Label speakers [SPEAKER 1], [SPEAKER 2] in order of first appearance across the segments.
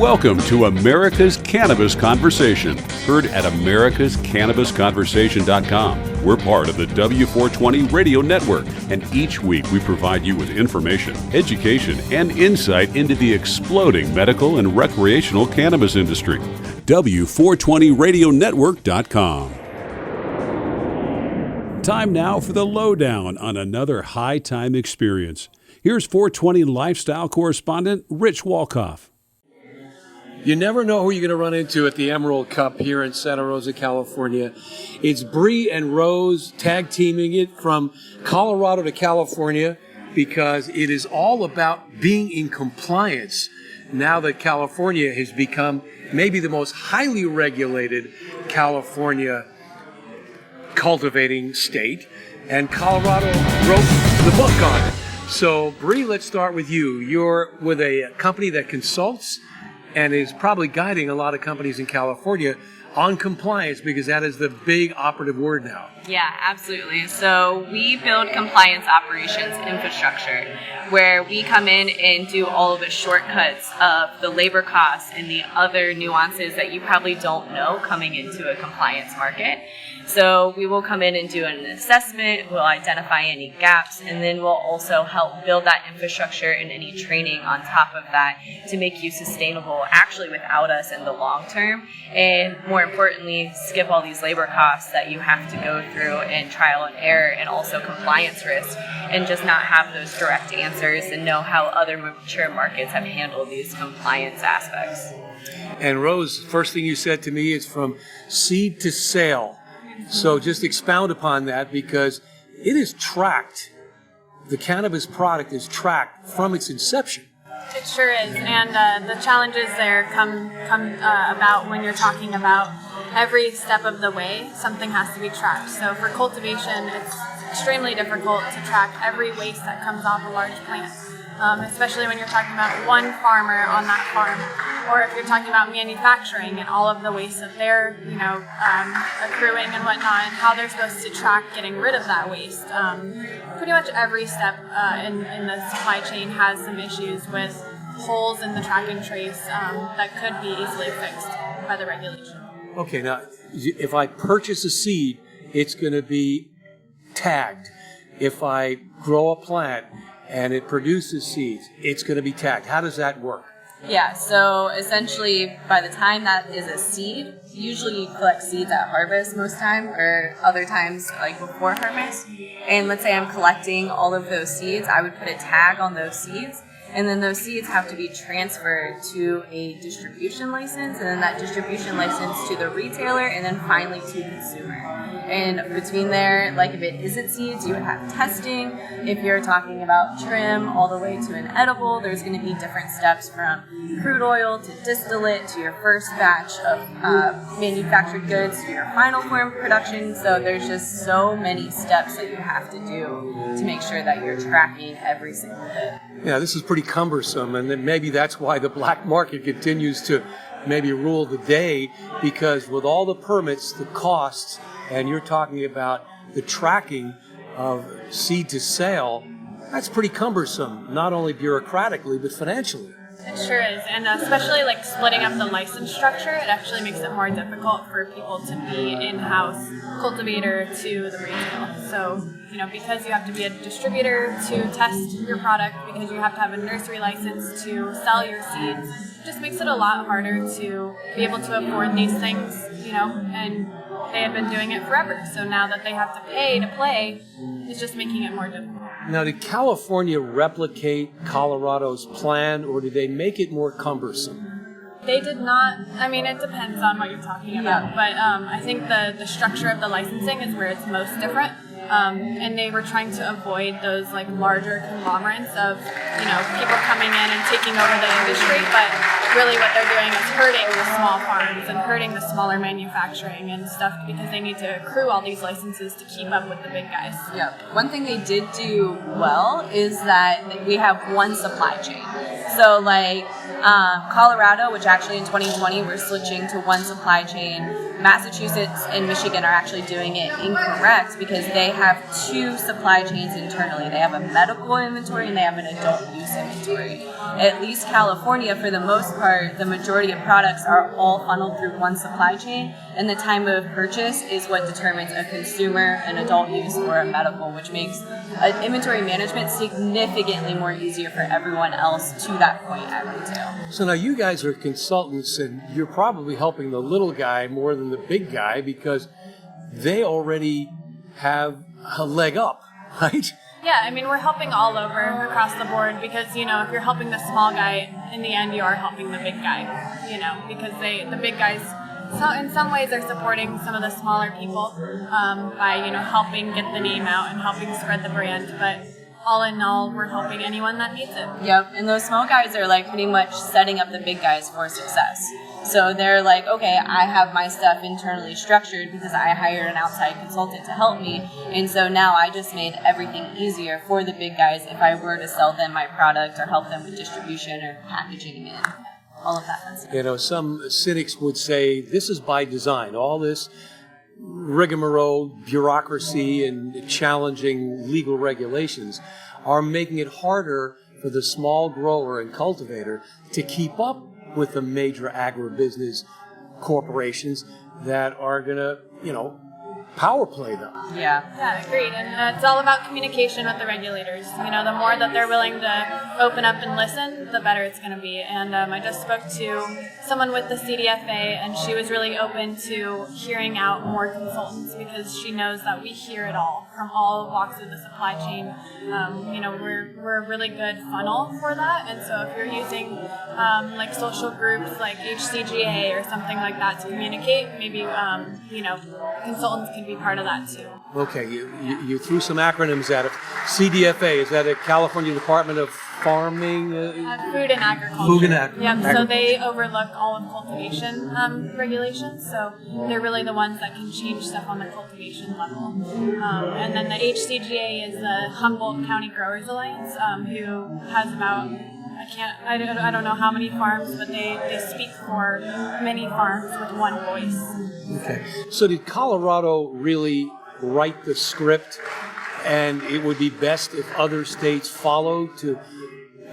[SPEAKER 1] Welcome to America's Cannabis Conversation, heard at americascannabisconversation.com. We're part of the W420 Radio Network, and each week we provide you with information, education, and insight into the exploding medical and recreational cannabis industry. W420radionetwork.com. Time now for the lowdown on another high-time experience. Here's 420 lifestyle correspondent Rich Walkoff.
[SPEAKER 2] You never know who you're going to run into at the Emerald Cup here in Santa Rosa, California. It's BriAnne Rose tag teaming it from Colorado to California because it is all about being in compliance now that California has become maybe the most highly regulated California cultivating state, and Colorado wrote the book on it. So, Bri, let's start with you. You're with a company that consults and is probably guiding a lot of companies in California on compliance, because that is the big operative word now.
[SPEAKER 3] Yeah, absolutely. So we build compliance operations infrastructure where we come in and do all of the shortcuts of the labor costs and the other nuances that you probably don't know coming into a compliance market. So we will come in and do an assessment, we'll identify any gaps, and then we'll also help build that infrastructure and any training on top of that to make you sustainable actually without us in the long term. And more importantly, skip all these labor costs that you have to go through and trial and error and also compliance risk, and just not have those direct answers and know how other mature markets have handled these compliance aspects.
[SPEAKER 2] And Rose, first thing you said to me is from seed to sale. So just expound upon that, because it is tracked. The cannabis product is tracked from its inception.
[SPEAKER 4] It sure is, and the challenges there come about when you're talking about every step of the way, something has to be tracked. So for cultivation, it's extremely difficult to track every waste that comes off a large plant, especially when you're talking about one farmer on that farm, or if you're talking about manufacturing and all of the waste that they're, accruing and whatnot, and how they're supposed to track getting rid of that waste. Pretty much every step in the supply chain has some issues with holes in the track and trace that could be easily fixed by the regulation.
[SPEAKER 2] Okay, now, if I purchase a seed, it's going to be tagged. If I grow a plant and it produces seeds, it's going to be tagged. How does that work?
[SPEAKER 3] Yeah, so essentially by the time that is a seed, usually you collect seeds at harvest most time, or other times like before harvest. And let's say I'm collecting all of those seeds, I would put a tag on those seeds, and then those seeds have to be transferred to a distribution license, and then that distribution license to the retailer, and then finally to the consumer. And between there, like if it isn't seeds, you would have testing. If you're talking about trim all the way to an edible, there's going to be different steps from crude oil to distillate to your first batch of manufactured goods to your final form production. So there's just so many steps that you have to do to make sure that you're tracking every single bit.
[SPEAKER 2] Yeah, this is pretty cumbersome, and then maybe that's why the black market continues to maybe rule the day, because with all the permits, the costs, and you're talking about the tracking of seed to sale, that's pretty cumbersome, not only bureaucratically, but financially.
[SPEAKER 4] It sure is, and especially like splitting up the license structure, it actually makes it more difficult for people to be in-house cultivator to the retail. So, because you have to be a distributor to test your product, because you have to have a nursery license to sell your seeds, it just makes it a lot harder to be able to afford these things, and they had been doing it forever. So now that they have to pay to play, it's just making it more difficult.
[SPEAKER 2] Now, did California replicate Colorado's plan, or did they make it more cumbersome?
[SPEAKER 4] They did not. I mean, it depends on what you're talking about. But I think the structure of the licensing is where it's most different. And they were trying to avoid those like larger conglomerates of, people coming in and taking over the industry. But really what they're doing is hurting the small farms and hurting the smaller manufacturing and stuff, because they need to accrue all these licenses to keep up with the big guys.
[SPEAKER 3] Yeah, one thing they did do well is that we have one supply chain. So like Colorado, which actually in 2020 we're switching to one supply chain Massachusetts and Michigan are actually doing it incorrect because they have two supply chains internally. They have a medical inventory and they have an adult use inventory. At least California, for the most part, the majority of products are all funneled through one supply chain, and the time of purchase is what determines a consumer, an adult use, or a medical, which makes inventory management significantly more easier for everyone else to that point at retail.
[SPEAKER 2] So now you guys are consultants, and you're probably helping the little guy more than the big guy because they already have a leg up, right?
[SPEAKER 4] Yeah, I mean, we're helping all over across the board because, you know, if you're helping the small guy, in the end you are helping the big guy, you know, because the big guys, so in some ways are supporting some of the smaller people by, you know, helping get the name out and helping spread the brand, but all in all, we're helping anyone that needs it.
[SPEAKER 3] Yep, and those small guys are like pretty much setting up the big guys for success. So they're like, okay, I have my stuff internally structured because I hired an outside consultant to help me. And so now I just made everything easier for the big guys if I were to sell them my product or help them with distribution or packaging and all of that fun stuff.
[SPEAKER 2] You know, some cynics would say this is by design. All this rigmarole, bureaucracy, and challenging legal regulations are making it harder for the small grower and cultivator to keep up with the major agribusiness corporations that are going to, you know, power play them.
[SPEAKER 3] Yeah,
[SPEAKER 4] agreed. And it's all about communication with the regulators. You know, the more that they're willing to open up and listen, the better it's going to be. And I just spoke to someone with the CDFA, and she was really open to hearing out more consultants because she knows that we hear it all from all walks of the supply chain. You know, we're a really good funnel for that. And so if you're using like social groups like HCGA or something like that to communicate, maybe, you know, consultants can be part of that too.
[SPEAKER 2] Okay, you threw some acronyms at it. CDFA, is that a California Department of Farming?
[SPEAKER 4] Food and Agriculture.
[SPEAKER 2] Food and Agriculture.
[SPEAKER 4] Yeah, so they overlook all of cultivation regulations, so they're really the ones that can change stuff on the cultivation level. And then the HCGA is the Humboldt County Growers Alliance, who has about I don't know how many farms, but they speak for many farms with one voice.
[SPEAKER 2] Okay. So did Colorado really write the script, and it would be best if other states followed to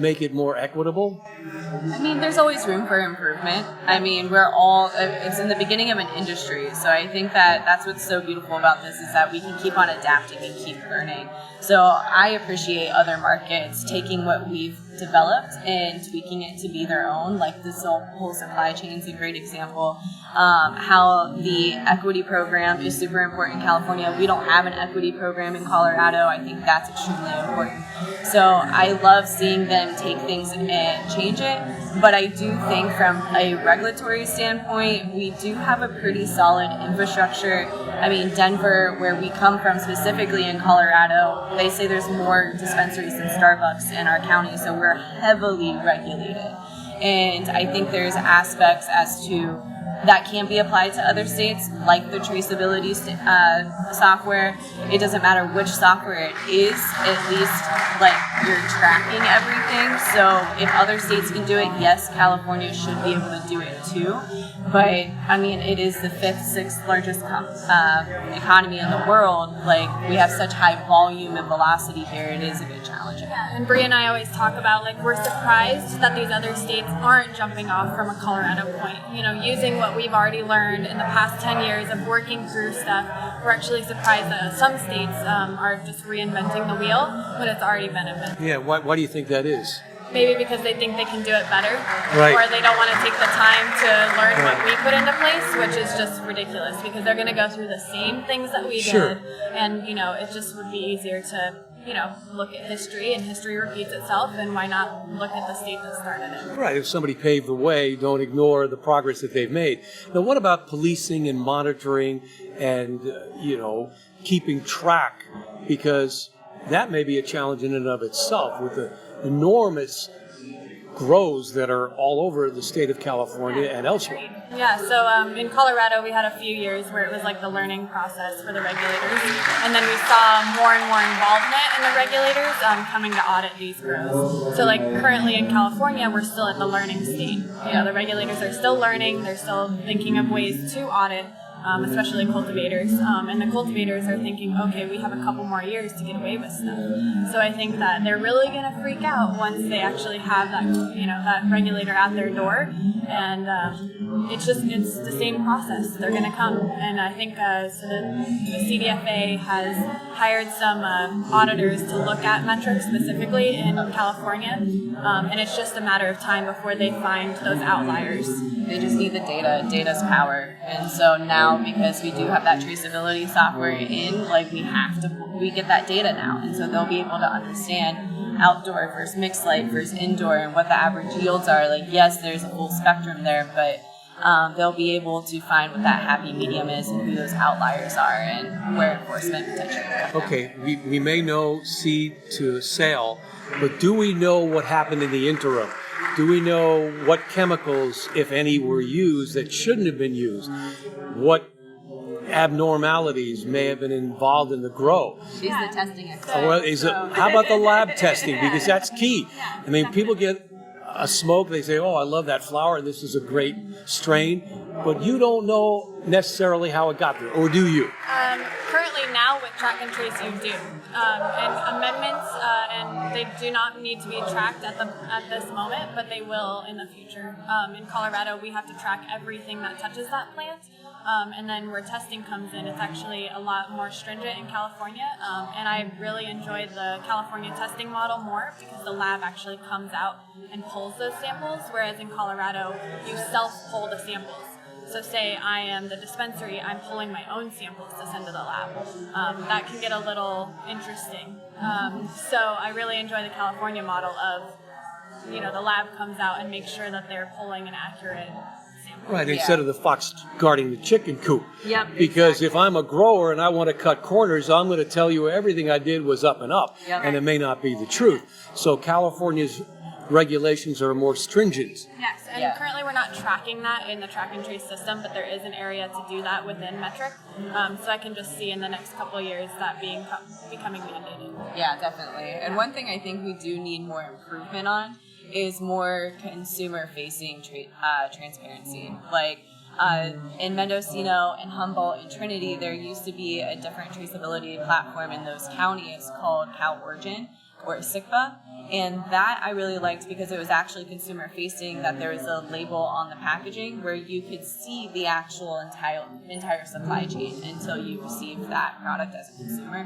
[SPEAKER 2] make it more equitable?
[SPEAKER 3] I mean, there's always room for improvement. I mean, it's in the beginning of an industry, so I think that that's what's so beautiful about this is that we can keep on adapting and keep learning. So I appreciate other markets taking what we've developed and tweaking it to be their own. Like this whole supply chain is a great example. How the equity program is super important in California. We don't have an equity program in Colorado. I think that's extremely important. So I love seeing them take things and change it. But I do think from a regulatory standpoint, we do have a pretty solid infrastructure. I mean, Denver, where we come from specifically in Colorado, they say there's more dispensaries than Starbucks in our county, so we're heavily regulated. And I think there's aspects as to that can be applied to other states, like the traceability software. It doesn't matter which software it is, at least like you're tracking everything. So if other states can do it, yes, California should be able to do it too. But I mean, it is the 5th, 6th largest economy in the world. Like, we have such high volume and velocity here. It is a bit challenging.
[SPEAKER 4] Yeah, and Bri and I always talk about, like, we're surprised that these other states aren't jumping off from a Colorado point. You know, using what we've already learned in the past 10 years of working through stuff, we're actually surprised that some states are just reinventing the wheel when it's already been invented.
[SPEAKER 2] Yeah, why do you think that is?
[SPEAKER 4] Maybe because they think they can do it better,
[SPEAKER 2] right,
[SPEAKER 4] or they don't want to take the time to learn what we put into place, which is just ridiculous because they're going to go through the same things that we did, and you know, it just would be easier to, you know, look at history, and history repeats itself, and why not look at the state that started it? Right.
[SPEAKER 2] If somebody paved the way, don't ignore the progress that they've made. Now, what about policing and monitoring and you know, keeping track? Because that may be a challenge in and of itself with the enormous grows that are all over the state of California and elsewhere.
[SPEAKER 4] Yeah, so in Colorado we had a few years where it was like the learning process for the regulators, and then we saw more and more involvement in the regulators coming to audit these grows. So like currently in California, we're still at the learning state. You know, the regulators are still learning, they're still thinking of ways to audit. especially cultivators. And the cultivators are thinking, okay, we have a couple more years to get away with stuff. So I think that they're really going to freak out once they actually have that, that regulator at their door. And it's the same process. They're going to come. And I think so the CDFA has hired some auditors to look at metrics specifically in California. And it's just a matter of time before they find those outliers.
[SPEAKER 3] They just need the data. Data's power. And so now, because we do have that traceability software in, we get that data now. And so they'll be able to understand outdoor versus mixed light versus indoor and what the average yields are. Yes, there's a full spectrum there, but they'll be able to find what that happy medium is and who those outliers are and where enforcement potentially comes down.
[SPEAKER 2] Okay, we may know seed to sale, but do we know what happened in the interim? Do we know what chemicals, if any, were used that shouldn't have been used? What abnormalities may have been involved in the grow?
[SPEAKER 3] She's the testing expert.
[SPEAKER 2] How about the lab testing? Because that's key. I mean, people get a smoke, they say, oh, I love that flower, and this is a great strain, but you don't know necessarily how it got there, or do you?
[SPEAKER 4] Currently now with track and trace you do. And amendments, and they do not need to be tracked at this moment, but they will in the future. In Colorado, we have to track everything that touches that plant. And then where testing comes in, it's actually a lot more stringent in California. And I really enjoy the California testing model more because the lab actually comes out and pulls those samples, whereas in Colorado, you self-pull the samples. So say I am the dispensary, I'm pulling my own samples to send to the lab. That can get a little interesting. So I really enjoy the California model of, the lab comes out and makes sure that they're pulling an accurate sample.
[SPEAKER 2] Right, instead of the fox guarding the chicken coop.
[SPEAKER 3] Yep.
[SPEAKER 2] Because if I'm a grower and I want to cut corners, I'm going to tell you everything I did was up and up, and it may not be the truth. So California's regulations are more stringent.
[SPEAKER 4] Yes, and currently we're not tracking that in the track and trace system, but there is an area to do that within Metric. So I can just see in the next couple of years that becoming mandated. Yeah,
[SPEAKER 3] definitely. And one thing I think we do need more improvement on is more consumer-facing transparency. In Mendocino and Humboldt and Trinity, there used to be a different traceability platform in those counties called CalOrigin or SICPA. And that I really liked because it was actually consumer facing, that there was a label on the packaging where you could see the actual entire supply chain until you received that product as a consumer.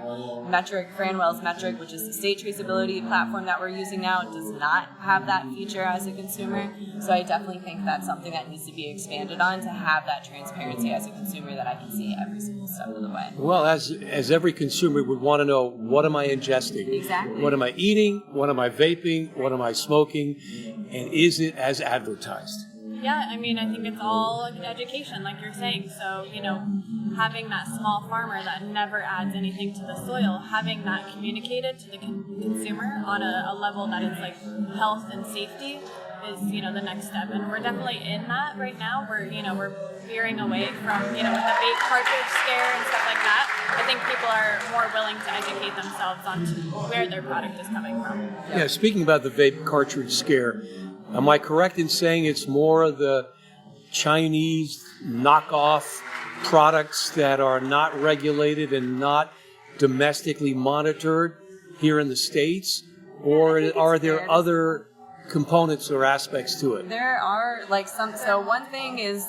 [SPEAKER 3] Franwell's Metric, which is the state traceability platform that we're using now, does not have that feature as a consumer. So I definitely think that's something that needs to be expanded on to have that transparency as a consumer that I can see every single step of the way.
[SPEAKER 2] Well, as every consumer would want to know, what am I ingesting?
[SPEAKER 3] Exactly.
[SPEAKER 2] What am I eating? What am I vaping? What am I smoking? And is it as advertised?
[SPEAKER 4] Yeah, I mean, I think it's all education, like you're saying. So, having that small farmer that never adds anything to the soil, having that communicated to the consumer on a level that it's like health and safety is, the next step. And we're definitely in that right now. We're veering away from, with the vape cartridge scare and stuff like that. I think people are more willing to educate themselves on where their product is coming from.
[SPEAKER 2] Yeah, speaking about the vape cartridge scare, am I correct in saying it's more of the Chinese knockoff products that are not regulated and not domestically monitored here in the States? Or are there other components or aspects to it?
[SPEAKER 3] There are so one thing is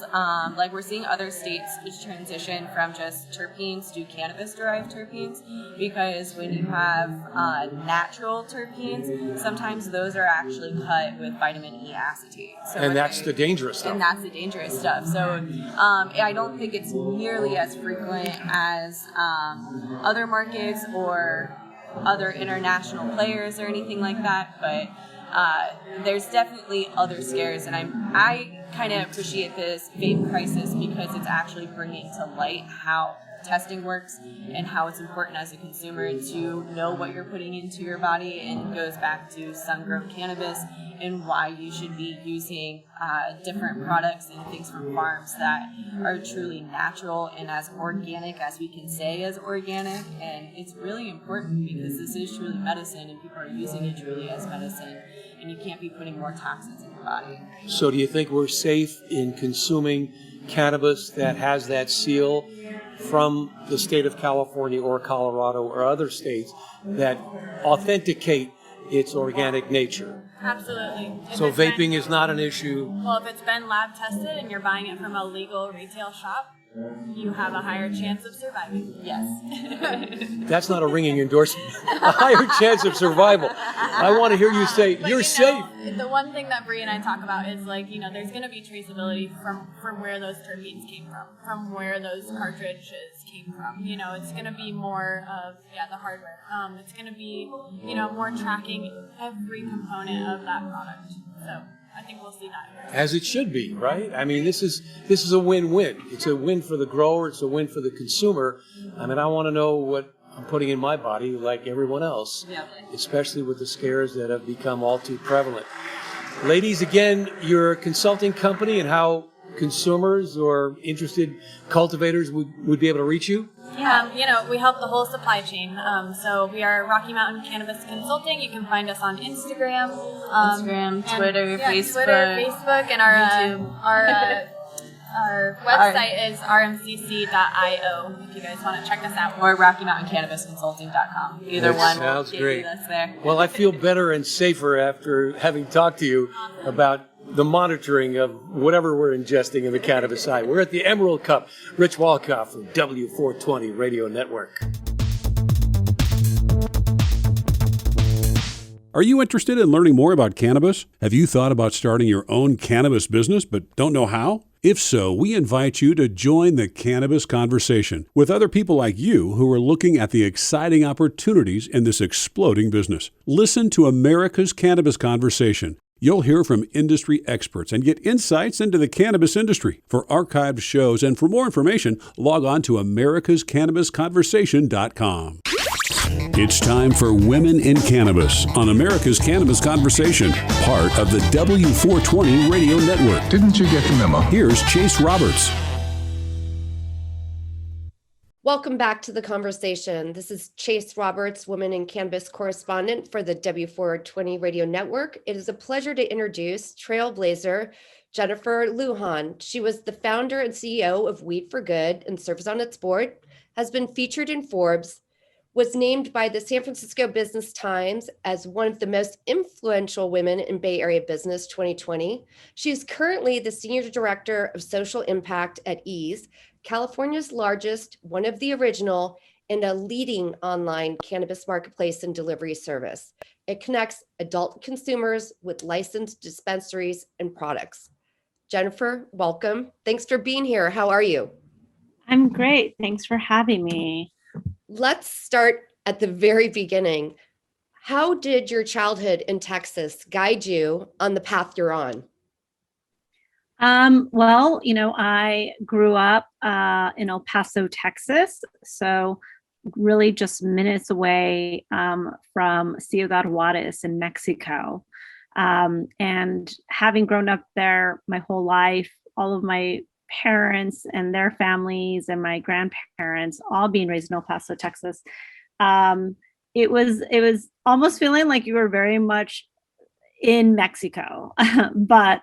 [SPEAKER 3] we're seeing other states transition from just terpenes to cannabis derived terpenes, because when you have natural terpenes, sometimes those are actually cut with vitamin E acetate. So
[SPEAKER 2] and that's the dangerous stuff.
[SPEAKER 3] And that's the dangerous stuff. So I don't think it's nearly as frequent as other markets or other international players or anything like that, but there's definitely other scares, and I kind of appreciate this vape crisis because it's actually bringing to light how testing works and how it's important as a consumer to know what you're putting into your body, and it goes back to sun-grown cannabis and why you should be using different products and things from farms that are truly natural and as organic as we can say as organic. And it's really important because this is truly medicine and people are using it truly as medicine. and you can't be putting more toxins in your body.
[SPEAKER 2] So do you think we're safe in consuming cannabis that has that seal from the state of California or Colorado or other states that authenticate its organic nature?
[SPEAKER 4] Absolutely.
[SPEAKER 2] So vaping is not an issue.
[SPEAKER 4] Well, if it's been lab tested and you're buying it from a legal retail shop, you have a higher chance of surviving.
[SPEAKER 3] Yes.
[SPEAKER 2] That's not a ringing endorsement. A higher chance of survival. I want to hear you say,
[SPEAKER 4] But
[SPEAKER 2] you're safe.
[SPEAKER 4] The one thing that Bree and I talk about is there's going to be traceability from where those terpenes came from where those cartridges came from. It's going to be more of, the hardware. It's going to be, more tracking every component of that product. So I think we'll see that.
[SPEAKER 2] As it should be, right? I mean, this is a win-win. It's a win for the grower. It's a win for the consumer. I mean, I want to know what I'm putting in my body like everyone else, especially with the scares that have become all too prevalent. Ladies, again, your consulting company and how consumers or interested cultivators would be able to reach you?
[SPEAKER 4] We help the whole supply chain. So we are Rocky Mountain Cannabis Consulting. You can find us on Instagram,
[SPEAKER 3] Twitter,
[SPEAKER 4] Facebook, and our website is rmcc.io if you guys want to check us out.
[SPEAKER 3] Or RockyMountainCannabisConsulting.com. Either one.
[SPEAKER 2] Sounds great.
[SPEAKER 3] That's there.
[SPEAKER 2] Well, I feel better and safer after having talked to you about the monitoring of whatever we're ingesting in the cannabis side. We're at the Emerald Cup. Rich Walkoff from W420 Radio Network.
[SPEAKER 1] Are you interested in learning more about cannabis? Have you thought about starting your own cannabis business but don't know how? If so, we invite you to join the Cannabis Conversation with other people like you who are looking at the exciting opportunities in this exploding business. Listen to America's Cannabis Conversation. You'll hear from industry experts and get insights into the cannabis industry. For archived shows and for more information, log on to americascannabisconversation.com. It's time for Women in Cannabis on America's Cannabis Conversation, part of the W420 Radio Network.
[SPEAKER 5] Didn't you get the memo?
[SPEAKER 1] Here's Chase Roberts.
[SPEAKER 6] Welcome back to the conversation. This is Chase Roberts, Women in Cannabis correspondent for the W420 Radio Network. It is a pleasure to introduce Trailblazer Jennifer Lujan. She was the founder and CEO of Weed for Good and serves on its board, has been featured in Forbes, was named by the San Francisco Business Times as one of the most influential women in Bay Area business 2020. She is currently the Senior Director of Social Impact at Eaze, California's largest, one of the original, and a leading online cannabis marketplace and delivery service. It connects adult consumers with licensed dispensaries and products. Jennifer, welcome. Thanks for being here. How are you?
[SPEAKER 7] I'm great. Thanks for having me.
[SPEAKER 6] Let's start at the very beginning. How did your childhood in Texas guide you on the path you're on?
[SPEAKER 7] Well, I grew up in El Paso, Texas, so really just minutes away from Ciudad Juarez in Mexico. And having grown up there my whole life, all of my parents and their families and my grandparents all being raised in El Paso, Texas, it was almost feeling like you were very much in Mexico, but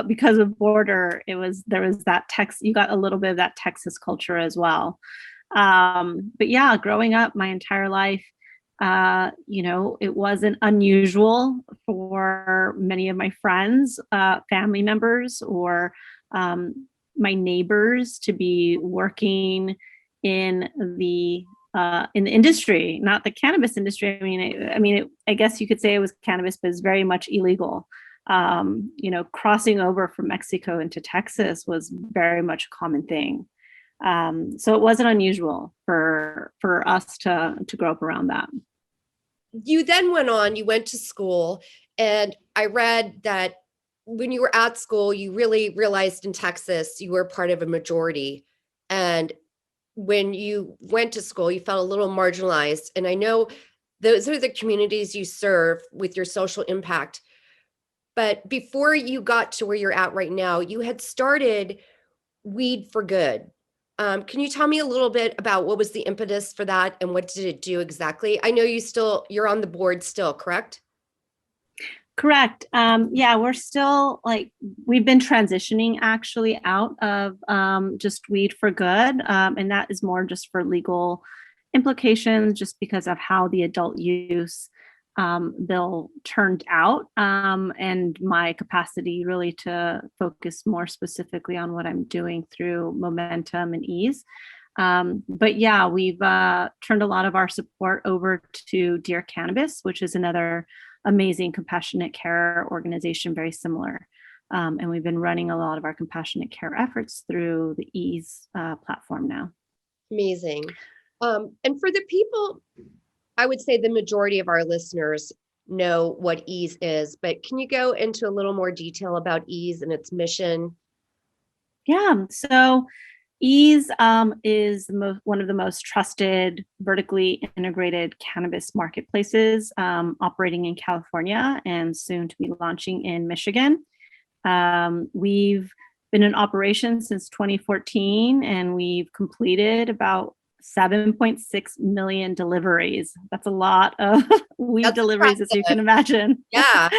[SPEAKER 7] because of border, there was that you got a little bit of that Texas culture as well. But yeah, growing up my entire life, it wasn't unusual for many of my friends, family members, or my neighbors to be working in the industry, not the cannabis industry. I guess you could say it was cannabis, but it's very much illegal. Crossing over from Mexico into Texas was very much a common thing. So it wasn't unusual for us to grow up around that.
[SPEAKER 6] You then you went to school, and I read that when you were at school, you really realized in Texas, you were part of a majority. And when you went to school, you felt a little marginalized. And I know those are the communities you serve with your social impact. But before you got to where you're at right now, you had started Weed for Good. Can you tell me a little bit about what was the impetus for that and what did it do exactly? I know you're on the board still, correct?
[SPEAKER 7] Correct. Yeah, we're still we've been transitioning actually out of just weed for good. And that is more just for legal implications, just because of how the adult use bill turned out, and my capacity really to focus more specifically on what I'm doing through Momentum and Eaze. But yeah, we've turned a lot of our support over to Dear Cannabis, which is another amazing compassionate care organization, very similar. And we've been running a lot of our compassionate care efforts through the Eaze platform now.
[SPEAKER 6] Amazing. And for the people, I would say the majority of our listeners know what Eaze is, but can you go into a little more detail about Eaze and its mission?
[SPEAKER 7] Yeah, so Eaze is one of the most trusted vertically integrated cannabis marketplaces, operating in California and soon to be launching in Michigan. We've been in operation since 2014, and we've completed about 7.6 million deliveries. That's a lot of weed deliveries, as you can imagine.
[SPEAKER 6] Yeah.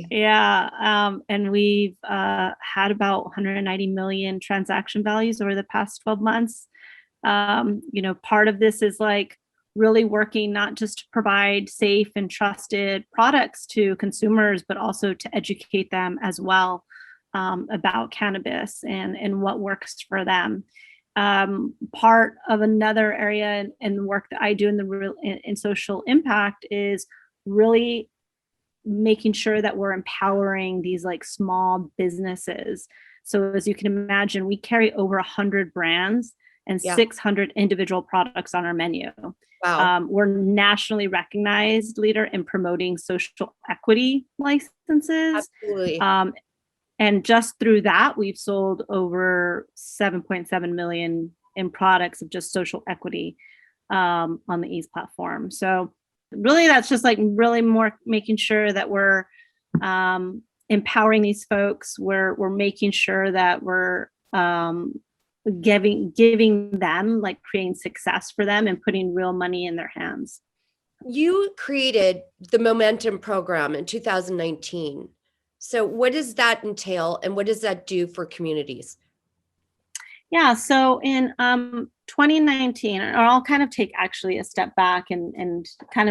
[SPEAKER 7] Yeah. And we've had about 190 million transaction values over the past 12 months. Part of this is really working not just to provide safe and trusted products to consumers, but also to educate them as well about cannabis and what works for them. Part of another area in the work that I do in social impact is really making sure that we're empowering these small businesses. So as you can imagine, we carry over 100 brands and 600 individual products on our menu.
[SPEAKER 6] Wow.
[SPEAKER 7] We're nationally recognized leader in promoting social equity licenses.
[SPEAKER 6] Absolutely.
[SPEAKER 7] And just through that, we've sold over 7.7 million in products of just social equity on the Eaze platform. So really, that's just really more making sure that we're empowering these folks. We're making sure that we're giving them, creating success for them and putting real money in their hands.
[SPEAKER 6] You created the Momentum program in 2019. So what does that entail, and what does that do for communities?
[SPEAKER 7] Yeah, so in 2019, or I'll kind of take actually a step back and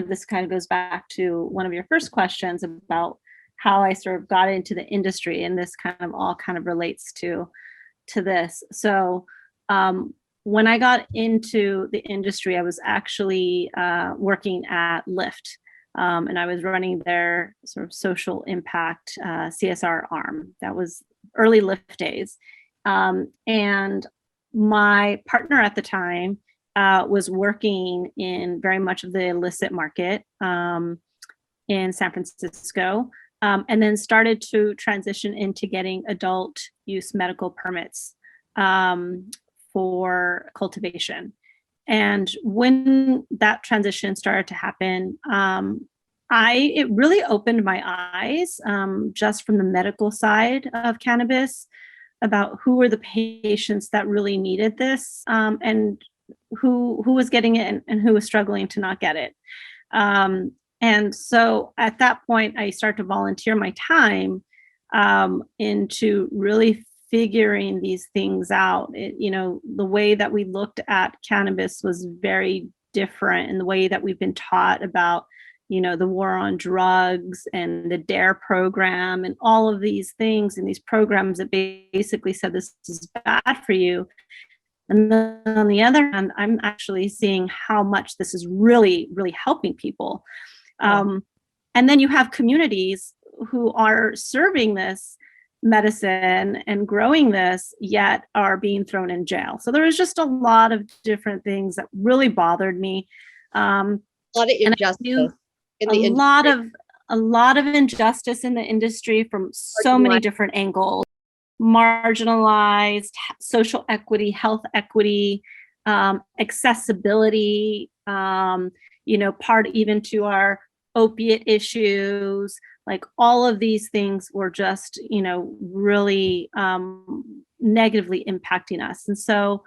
[SPEAKER 7] this goes back to one of your first questions about how I sort of got into the industry, and this all relates to this. So when I got into the industry, I was actually working at Lyft. And I was running their sort of social impact CSR arm. That was early Lyft days. And my partner at the time was working in very much of the illicit market in San Francisco, and then started to transition into getting adult use medical permits for cultivation. And when that transition started to happen, it really opened my eyes just from the medical side of cannabis about who were the patients that really needed this, and who was getting it and who was struggling to not get it. And so at that point, I started to volunteer my time into really figuring these things out. The way that we looked at cannabis was very different, and the way that we've been taught about, the war on drugs and the DARE program and all of these things and these programs that basically said this is bad for you. And then on the other hand, I'm actually seeing how much this is really, really helping people. And then you have communities who are serving this medicine and growing this, yet are being thrown in jail. So there was just a lot of different things that really bothered me.
[SPEAKER 6] A lot of injustice.
[SPEAKER 7] A lot of injustice in the industry from so many different angles. Marginalized, social equity, health equity, accessibility, part even to our opiate issues. All of these things were just, really negatively impacting us. And so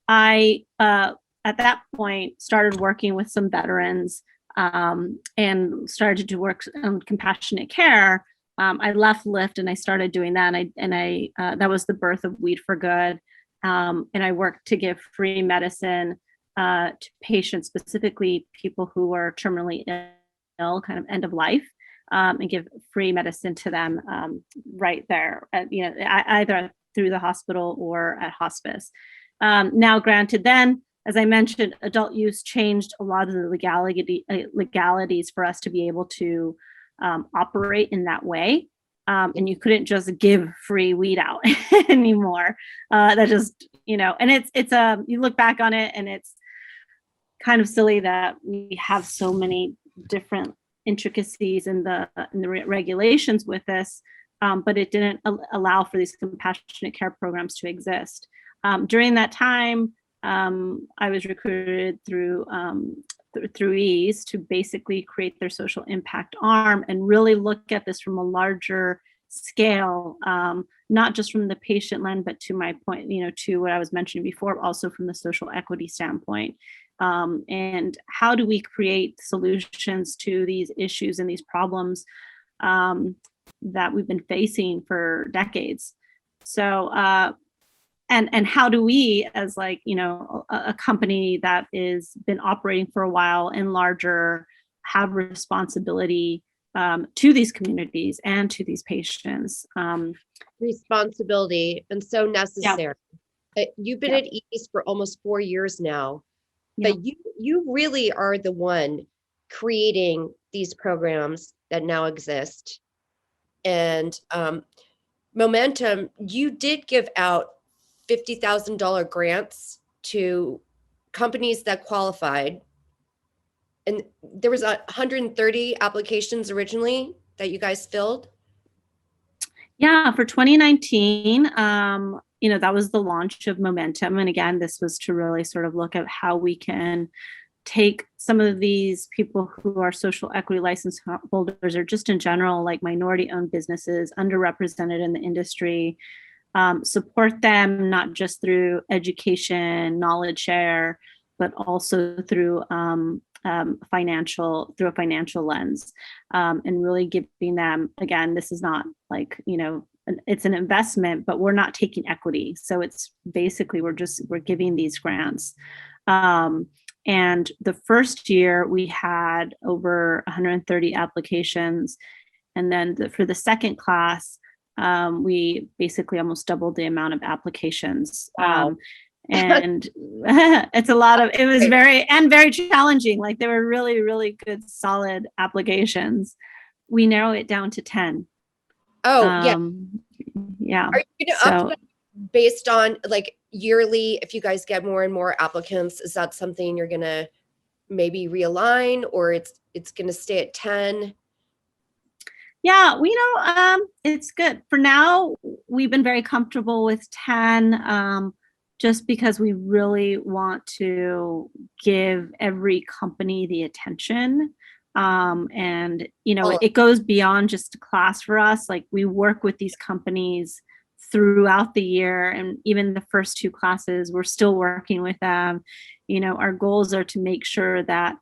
[SPEAKER 7] I, at that point, started working with some veterans and started to work on compassionate care. I left Lyft and I started doing that. And I that was the birth of Weed for Good. And I worked to give free medicine to patients, specifically people who are terminally ill, kind of end of life, and give free medicine to them right there, either through the hospital or at hospice. Now, granted, then, as I mentioned, adult use changed a lot of the legalities for us to be able to operate in that way. And you couldn't just give free weed out anymore. That just, and it's you look back on it and it's kind of silly that we have so many different intricacies in the regulations with this, but it didn't allow for these compassionate care programs to exist. During that time, I was recruited through Eaze to basically create their social impact arm and really look at this from a larger scale, not just from the patient lens, but to my point, to what I was mentioning before, also from the social equity standpoint. And how do we create solutions to these issues and these problems that we've been facing for decades? So, and how do we, as a company that is been operating for a while and larger, have responsibility to these communities and to these patients?
[SPEAKER 6] Responsibility, and so necessary. Yeah. You've been at Eaze for almost 4 years now, but you really are the one creating these programs that now exist. And Momentum, you did give out $50,000 grants to companies that qualified. And there was 130 applications originally that you guys filled.
[SPEAKER 7] Yeah, for 2019, that was the launch of Momentum. And again, this was to really sort of look at how we can take some of these people who are social equity license holders, or just in general, like minority-owned businesses, underrepresented in the industry, support them not just through education, knowledge share, but also through a financial lens, and really giving them, again, this is not like, it's an investment, but we're not taking equity. So it's basically, we're giving these grants. And the first year we had over 130 applications. And then for the second class, we basically almost doubled the amount of applications.
[SPEAKER 6] Wow.
[SPEAKER 7] And it's a lot of, it was very challenging. Like, they were really, really good, solid applications. We narrow it down to 10.
[SPEAKER 6] Oh,
[SPEAKER 7] yeah.
[SPEAKER 6] Are you going to up it based on like yearly, if you guys get more and more applicants? Is that something you're going to maybe realign, or it's going to stay at 10?
[SPEAKER 7] Yeah, it's good. For now, we've been very comfortable with 10, just because we really want to give every company the attention. And, it goes beyond just a class for us. Like, we work with these companies throughout the year, and even the first 2 classes, we're still working with them. Our goals are to make sure that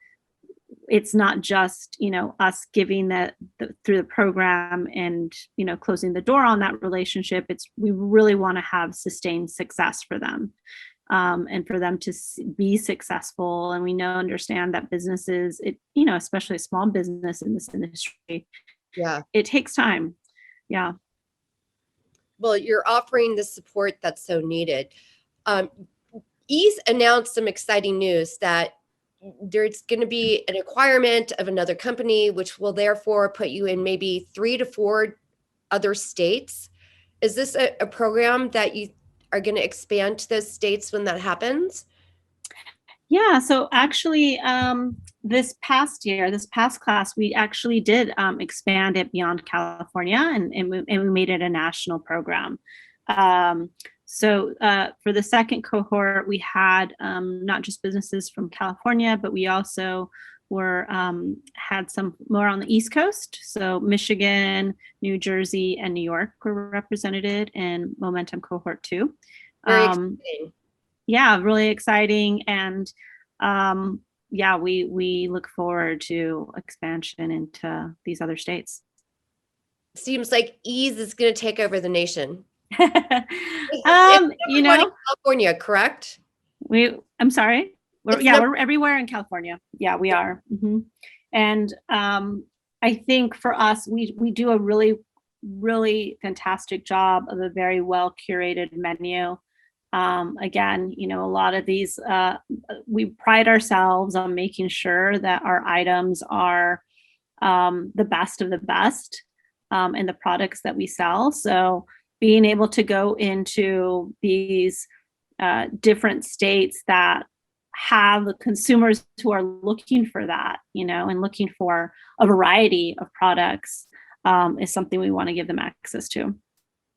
[SPEAKER 7] it's not just, us giving that through the program and, closing the door on that relationship. We really want to have sustained success for them, and for them to be successful. And we understand that businesses, especially a small business in this industry, it takes time. Yeah.
[SPEAKER 6] Well, you're offering the support that's so needed. Eaze announced some exciting news that there's going to be an acquirement of another company, which will therefore put you in maybe 3 to 4 other states. Is this a program that you are going to expand to those states when that happens?
[SPEAKER 7] Yeah, so actually, this past class, we actually did expand it beyond California, and we made it a national program. So for the second cohort, we had not just businesses from California, but we also had some more on the East Coast. So Michigan, New Jersey, and New York were represented in Momentum Cohort 2.
[SPEAKER 6] Very exciting.
[SPEAKER 7] Yeah, really exciting. And yeah, we look forward to expansion into these other states.
[SPEAKER 6] Seems like Eaze is going to take over the nation.
[SPEAKER 7] You
[SPEAKER 6] Everybody
[SPEAKER 7] know,
[SPEAKER 6] in California, correct?
[SPEAKER 7] I'm sorry.
[SPEAKER 6] It's
[SPEAKER 7] We're everywhere in California. Yeah, we are. And I think for us, we do a really fantastic job of a very well curated menu. Again, you know, a lot of these, we pride ourselves on making sure that our items are the best of the best in the products that we sell. So being able to go into these different states that have consumers who are looking for that, you know, and looking for a variety of products is something we want to give them access to.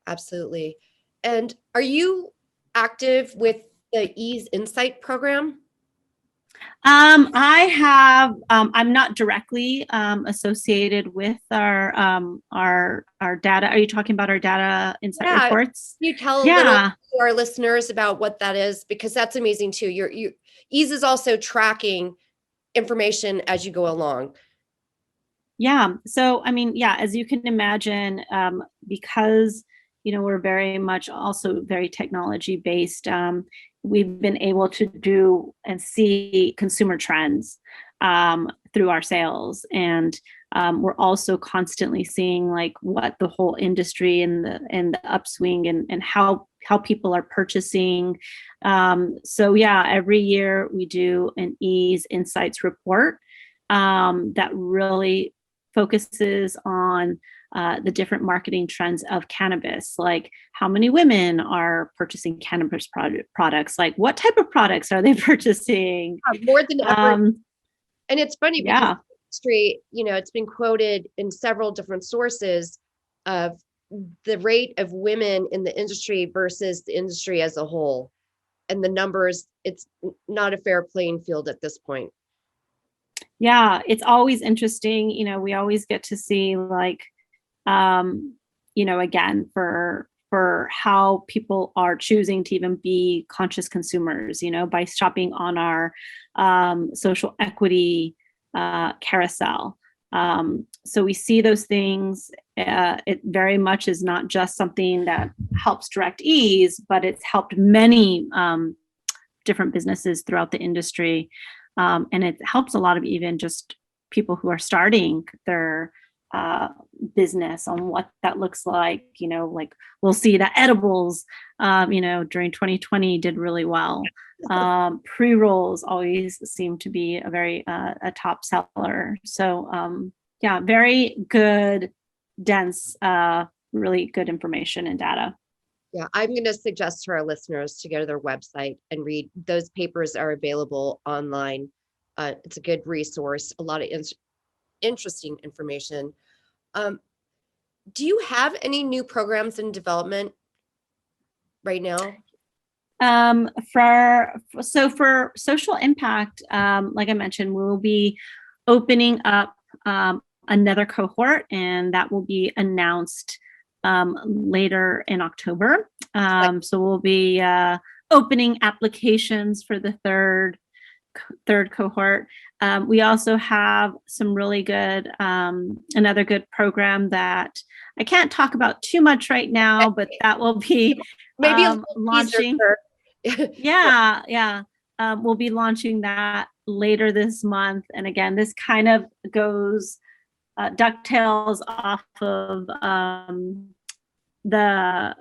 [SPEAKER 6] Absolutely. And are you active with the Eaze Insight program?
[SPEAKER 7] I have. I'm not directly associated with our data. Are you talking about our data insight reports?
[SPEAKER 6] Can you tell a little to our listeners about what that is? Because that's amazing too. Eaze is also tracking information as you go along.
[SPEAKER 7] Yeah. So, I mean, yeah, as you can imagine, because, you know, we're very much also very technology based, we've been able to do and see consumer trends through our sales. And we're also constantly seeing like what the whole industry and the upswing and how people are purchasing. So yeah, every year we do an Eaze Insights report that really focuses on the different marketing trends of cannabis, like how many women are purchasing cannabis products, like what type of products are they purchasing?
[SPEAKER 6] More than ever. And it's funny because
[SPEAKER 7] yeah,
[SPEAKER 6] the industry, you know, it's been quoted in several different sources of the rate of women in the industry versus the industry as a whole. And the numbers, it's not a fair playing field at this point.
[SPEAKER 7] Yeah, it's always interesting. You know, we always get to see like, you know, again, for how people are choosing to even be conscious consumers, you know, by shopping on our social equity carousel. So we see those things. It very much is not just something that helps direct Eaze, but it's helped many different businesses throughout the industry. And it helps a lot of even just people who are starting their business on what that looks like. You know, like we'll see that edibles, you know, during 2020 did really well. Pre-rolls always seem to be a very a top seller. So yeah, very good, dense, really good information and data.
[SPEAKER 6] Yeah, I'm going to suggest to our listeners to go to their website and read. Those papers are available online. It's a good resource, a lot of interesting information. Do you have any new programs in development right now?
[SPEAKER 7] For social impact, like I mentioned, we'll be opening up another cohort, and that will be announced later in October. So we'll be opening applications for the third cohort. We also have some really good, another good program that I can't talk about too much right now, but that will be
[SPEAKER 6] maybe
[SPEAKER 7] launching. Yeah. We'll be launching that later this month. And again, this kind of goes ducktails off of the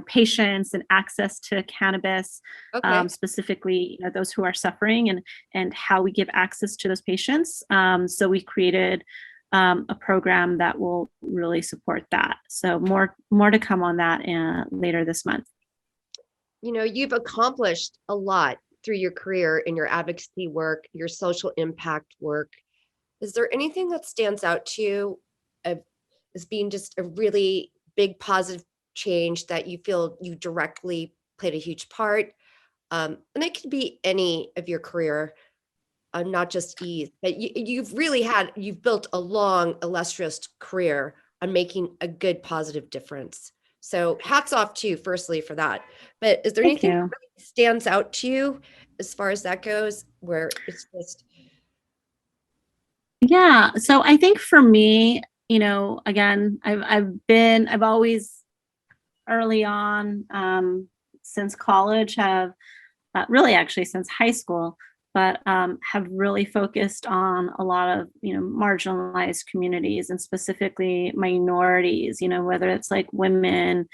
[SPEAKER 7] patients and access to cannabis, specifically, you know, those who are suffering and how we give access to those patients. So we created a program that will really support that. So more to come on that later this month.
[SPEAKER 6] You know, you've accomplished a lot through your career in your advocacy work, your social impact work. Is there anything that stands out to you as being just a really big positive change that you feel you directly played a huge part? And it could be any of your career, not just Eaze, but you've built a long, illustrious career on making a good, positive difference. So hats off to you, firstly, for that. But is there anything that really stands out to you as far as that goes, where it's just...
[SPEAKER 7] Yeah. So I think for me, again, I've always early on, since college have really actually since high school, but have really focused on a lot of, marginalized communities and specifically minorities, whether it's like women,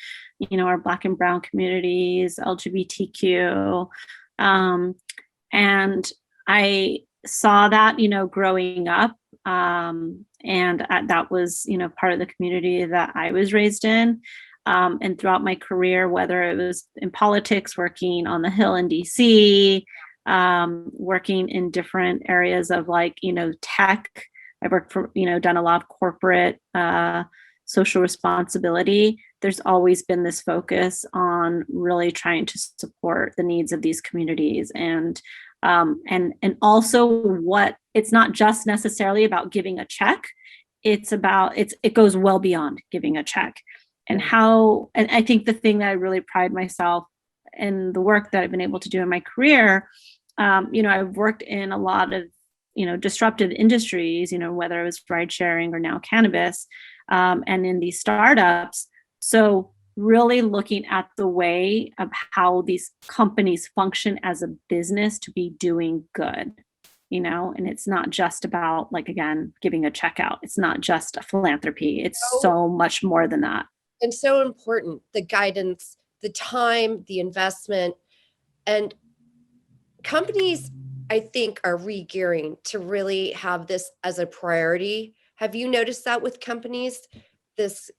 [SPEAKER 7] our Black and Brown communities, LGBTQ. And I saw that, growing up. And that was, part of the community that I was raised in. And throughout my career, whether it was in politics, working on the Hill in DC, working in different areas of tech. I worked for, done a lot of corporate social responsibility. There's always been this focus on really trying to support the needs of these communities, and also what it's not just necessarily about giving a check. It goes well beyond giving a check. And I think the thing that I really pride myself in the work that I've been able to do in my career, I've worked in a lot of, disruptive industries, whether it was ride sharing or now cannabis, and in these startups. So really looking at the way of how these companies function as a business to be doing good, and it's not just about again, giving a check out. It's not just a philanthropy. It's so much more than that.
[SPEAKER 6] And so important, the guidance, the time, the investment. And companies, I think, are re-gearing to really have this as a priority. Have you noticed that with companies? This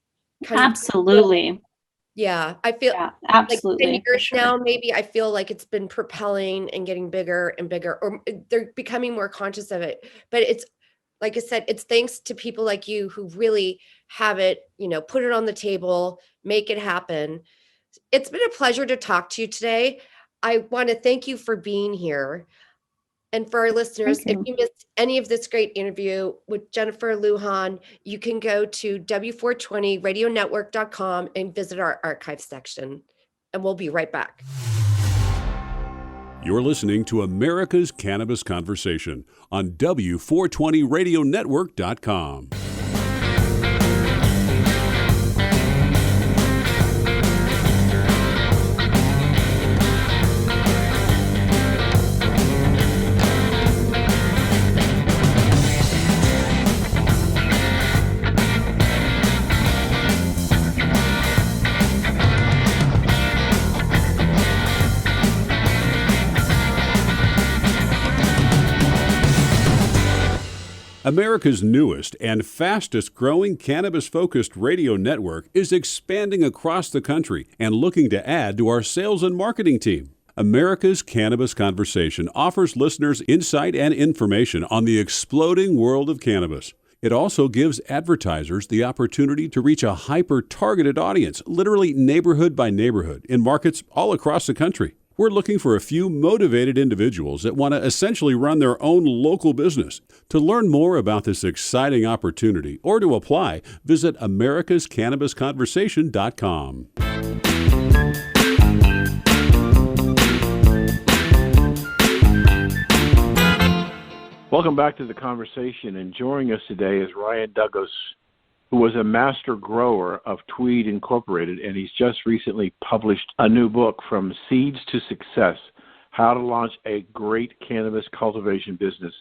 [SPEAKER 6] kind
[SPEAKER 7] Absolutely.
[SPEAKER 6] Yeah, I feel
[SPEAKER 7] absolutely.
[SPEAKER 6] 10 years now, maybe I feel like it's been propelling and getting bigger and bigger, or they're becoming more conscious of it. But it's, like I said, it's thanks to people like you who really have it, put it on the table, make it happen. It's been a pleasure to talk to you today. I want to thank you for being here. And for our listeners, if you missed any of this great interview with Jennifer Lujan, you can go to w420radionetwork.com and visit our archive section. And we'll be right back.
[SPEAKER 1] You're listening to America's Cannabis Conversation on w420radionetwork.com. America's newest and fastest growing cannabis-focused radio network is expanding across the country and looking to add to our sales and marketing team. America's Cannabis Conversation offers listeners insight and information on the exploding world of cannabis. It also gives advertisers the opportunity to reach a hyper-targeted audience, literally neighborhood by neighborhood, in markets all across the country. We're looking for a few motivated individuals that want to essentially run their own local business. To learn more about this exciting opportunity or to apply, visit americascannabisconversation.com.
[SPEAKER 5] Welcome back to the conversation, and joining us today is Ryan Douglas, who was a master grower of Tweed Incorporated, and he's just recently published a new book, From Seeds to Success, How to Launch a Great Cannabis Cultivation Business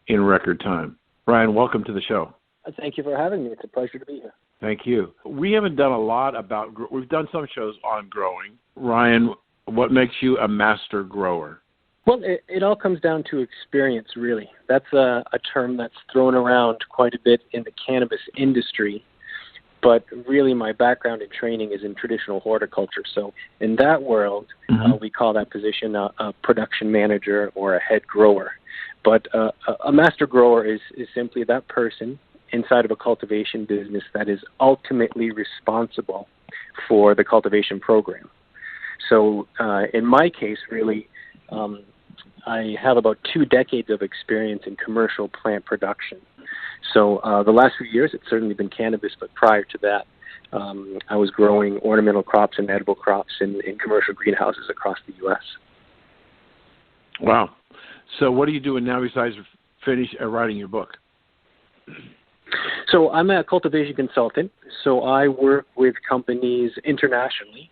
[SPEAKER 5] in Record Time. Ryan, welcome to the show.
[SPEAKER 8] Thank you for having me. It's a pleasure to be here.
[SPEAKER 5] Thank you. We haven't done a lot about, we've done some shows on growing. Ryan, what makes you a master grower?
[SPEAKER 8] Well, it all comes down to experience, really. That's a term that's thrown around quite a bit in the cannabis industry, but really my background and training is in traditional horticulture. So in that world, we call that position a production manager or a head grower. But a master grower is simply that person inside of a cultivation business that is ultimately responsible for the cultivation program. So in my case, really, I have about 2 decades of experience in commercial plant production. So the last few years, it's certainly been cannabis, but prior to that, I was growing ornamental crops and edible crops in commercial greenhouses across the U.S.
[SPEAKER 5] Wow. So what are you doing now besides writing your book?
[SPEAKER 8] So I'm a cultivation consultant. So I work with companies internationally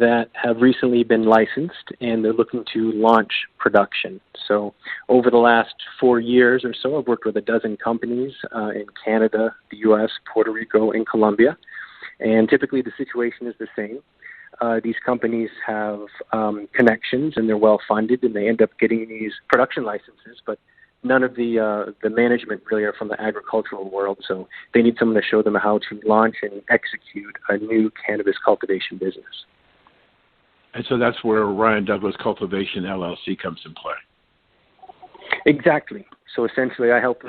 [SPEAKER 8] that have recently been licensed and they're looking to launch production. So over the last 4 years or so, I've worked with a dozen companies in Canada, the U.S., Puerto Rico, and Colombia. And typically the situation is the same. These companies have connections and they're well funded and they end up getting these production licenses, but none of the management really are from the agricultural world. So they need someone to show them how to launch and execute a new cannabis cultivation business.
[SPEAKER 5] And so that's where Ryan Douglas Cultivation LLC comes in play.
[SPEAKER 8] Exactly. So essentially I help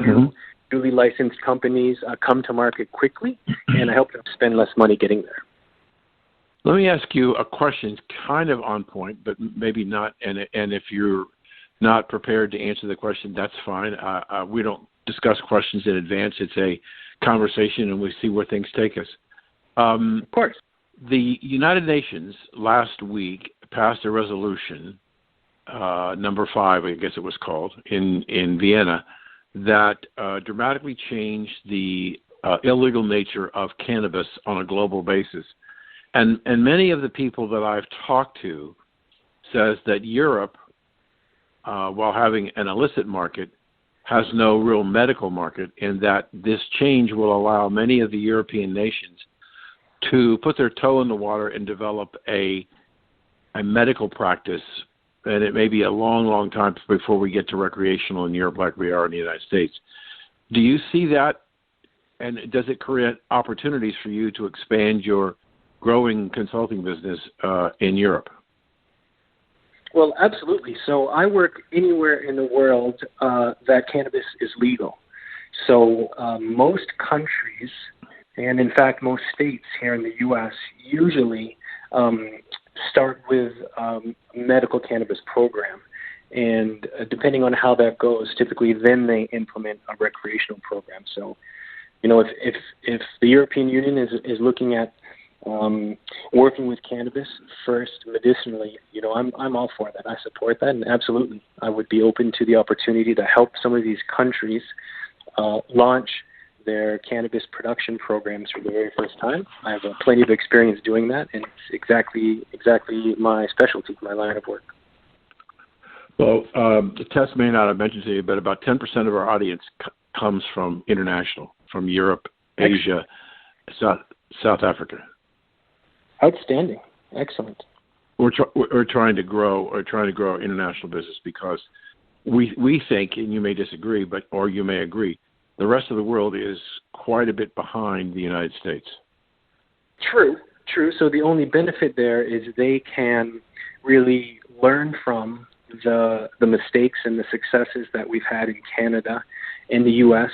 [SPEAKER 8] duly licensed companies come to market quickly, and I help them spend less money getting there.
[SPEAKER 5] Let me ask you a question kind of on point, but maybe not. And if you're not prepared to answer the question, that's fine. We don't discuss questions in advance. It's a conversation, and we see where things take us.
[SPEAKER 8] Of course.
[SPEAKER 5] The United Nations last week passed a resolution, number 5, I guess it was called, in Vienna, that dramatically changed the illegal nature of cannabis on a global basis. And many of the people that I've talked to says that Europe, while having an illicit market, has no real medical market, and that this change will allow many of the European nations to put their toe in the water and develop a medical practice. And it may be a long, long time before we get to recreational in Europe like we are in the United States. Do you see that? And does it create opportunities for you to expand your growing consulting business in Europe?
[SPEAKER 8] Well, absolutely. So I work anywhere in the world that cannabis is legal. So most countries, and in fact most states here in the U.S., usually start with a medical cannabis program. And depending on how that goes, typically then they implement a recreational program. So, you know, if the European Union is looking at working with cannabis first medicinally, you know, I'm all for that. I support that, and absolutely, I would be open to the opportunity to help some of these countries launch their cannabis production programs for the very first time. I have plenty of experience doing that, and it's exactly my specialty, my line of work.
[SPEAKER 5] Well, the test may not have mentioned to you, but about 10% of our audience comes from international, from Europe, Asia, South Africa.
[SPEAKER 8] Outstanding. Excellent.
[SPEAKER 5] We're trying to grow our international business because we think, and you may disagree, or you may agree, the rest of the world is quite a bit behind the United States. True.
[SPEAKER 8] So the only benefit there is they can really learn from the mistakes and the successes that we've had in Canada, in the U.S.,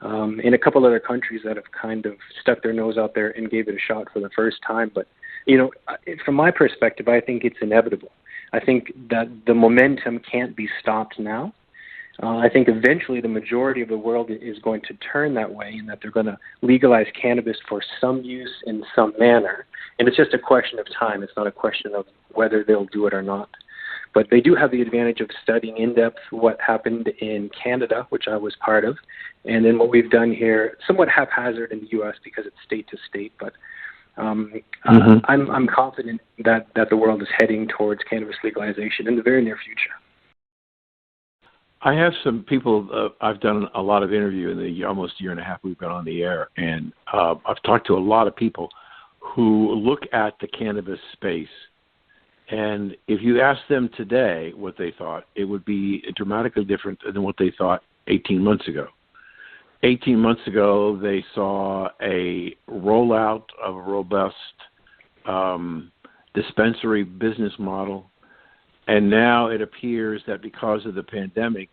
[SPEAKER 8] and a couple other countries that have kind of stuck their nose out there and gave it a shot for the first time. But, you know, from my perspective, I think it's inevitable. I think that the momentum can't be stopped now. I think eventually the majority of the world is going to turn that way, and that they're going to legalize cannabis for some use in some manner. And it's just a question of time. It's not a question of whether they'll do it or not. But they do have the advantage of studying in depth what happened in Canada, which I was part of, and then what we've done here, somewhat haphazard in the U.S. because it's state to state. But I'm confident that the world is heading towards cannabis legalization in the very near future.
[SPEAKER 5] I have some people, I've done a lot of interview in the almost year and a half we've been on the air, and I've talked to a lot of people who look at the cannabis space, and if you ask them today what they thought, it would be dramatically different than what they thought 18 months ago. 18 months ago, they saw a rollout of a robust dispensary business model. And now it appears that because of the pandemic,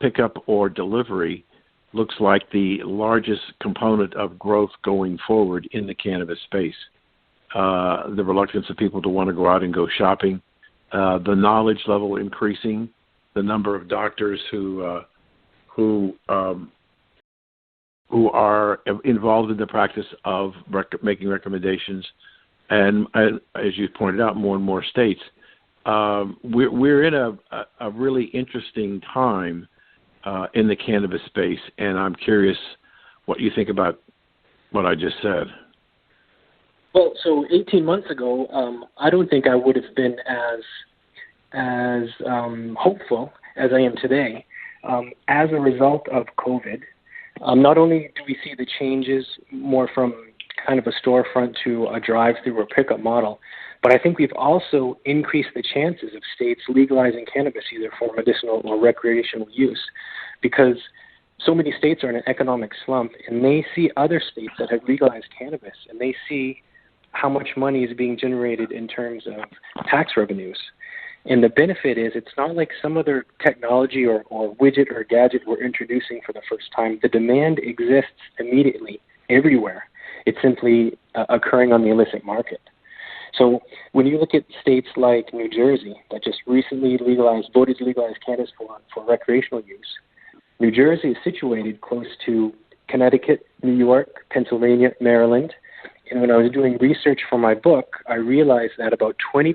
[SPEAKER 5] pickup or delivery looks like the largest component of growth going forward in the cannabis space. The reluctance of people to want to go out and go shopping, the knowledge level increasing, the number of doctors who are involved in the practice of making recommendations, and as you pointed out, more and more states. we're in a really interesting time in the cannabis space, and I'm curious what you think about what I just said.
[SPEAKER 8] Well, so 18 months ago, I don't think I would have been as hopeful as I am today. As a result of COVID, not only do we see the changes more from kind of a storefront to a drive-through or pickup model, but I think we've also increased the chances of states legalizing cannabis either for medicinal or recreational use, because so many states are in an economic slump, and they see other states that have legalized cannabis, and they see how much money is being generated in terms of tax revenues. And the benefit is it's not like some other technology or widget or gadget we're introducing for the first time. The demand exists immediately everywhere. It's simply occurring on the illicit market. So when you look at states like New Jersey that just recently voted to legalize cannabis for recreational use, New Jersey is situated close to Connecticut, New York, Pennsylvania, Maryland. And when I was doing research for my book, I realized that about 20%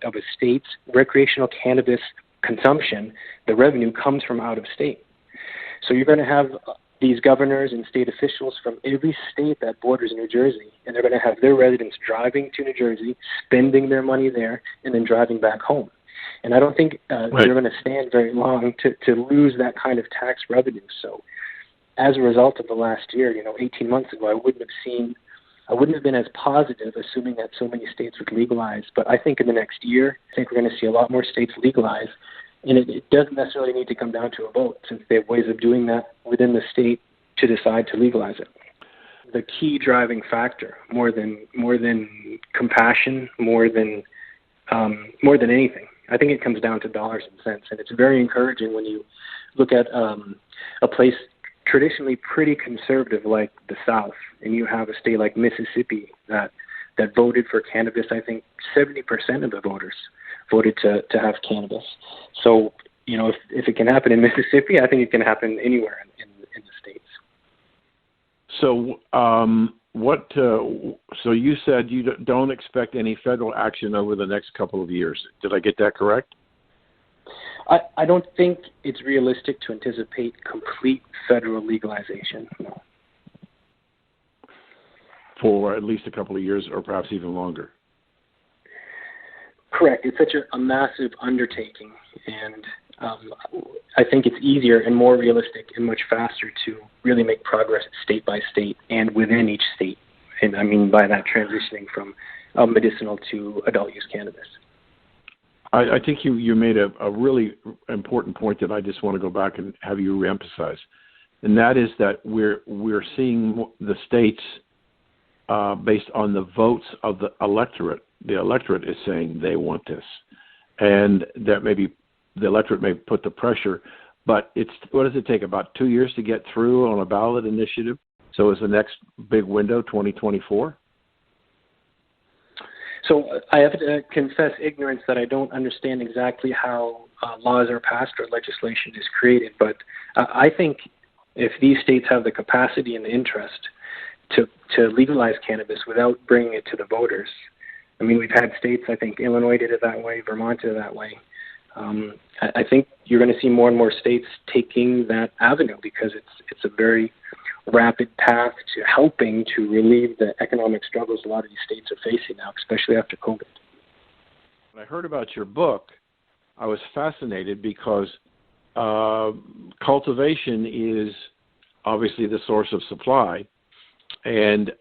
[SPEAKER 8] of a state's recreational cannabis consumption, the revenue comes from out of state. So you're going to have these governors and state officials from every state that borders New Jersey, and they're going to have their residents driving to New Jersey, spending their money there, and then driving back home. And I don't think they're going to stand very long to lose that kind of tax revenue. So as a result of the last year, 18 months ago, I wouldn't have been as positive, assuming that so many states would legalize. But I think in the next year, I think we're going to see a lot more states legalize. And it doesn't necessarily need to come down to a vote, since they have ways of doing that within the state to decide to legalize it. The key driving factor, more than compassion, more than anything, I think it comes down to dollars and cents. And it's very encouraging when you look at a place traditionally pretty conservative like the South, and you have a state like Mississippi that voted for cannabis. I think 70% of the voters voted to have cannabis. So, if it can happen in Mississippi, I think it can happen anywhere in the States.
[SPEAKER 5] So, so you said you don't expect any federal action over the next couple of years. Did I get that correct?
[SPEAKER 8] I don't think it's realistic to anticipate complete federal legalization, no.
[SPEAKER 5] For at least a couple of years or perhaps even longer.
[SPEAKER 8] Correct. It's such a massive undertaking, and I think it's easier and more realistic and much faster to really make progress state by state and within each state. And I mean by that transitioning from medicinal to adult use cannabis.
[SPEAKER 5] I think you made a really important point that I just want to go back and have you reemphasize, and that is that we're seeing the states based on the votes of the electorate. The electorate is saying they want this, and that maybe the electorate may put the pressure. But what does it take? About 2 years to get through on a ballot initiative. So is the next big window 2024?
[SPEAKER 8] So I have to confess ignorance that I don't understand exactly how laws are passed or legislation is created. But I think if these states have the capacity and the interest to legalize cannabis without bringing it to the voters, I mean, we've had states, I think Illinois did it that way, Vermont did it that way. I think you're going to see more and more states taking that avenue because it's a very rapid path to helping to relieve the economic struggles a lot of these states are facing now, especially after COVID.
[SPEAKER 5] When I heard about your book, I was fascinated because cultivation is obviously the source of supply, and